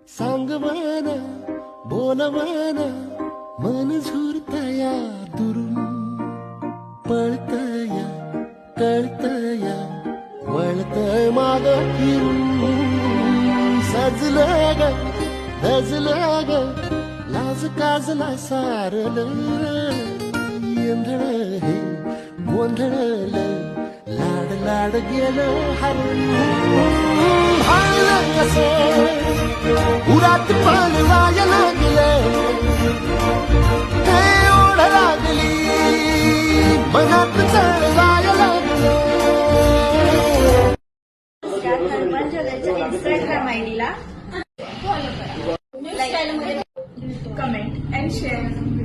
सांग मन बोल मन मन झुरतया दुरून पळतया कळतया वळतय माग फिरून सजलं ग धजलं ग लाज काजला सारलं येंधळ हे गोंधळलं लाड लाड गेलं हरून भाळलं असं उरात पण वाया लागलं ते ओढ लागली मनात चढ वाया लागलं. इंस्टाग्राम आयडीला फॉलो करा, लाईक, कमेंट अँड शेअर.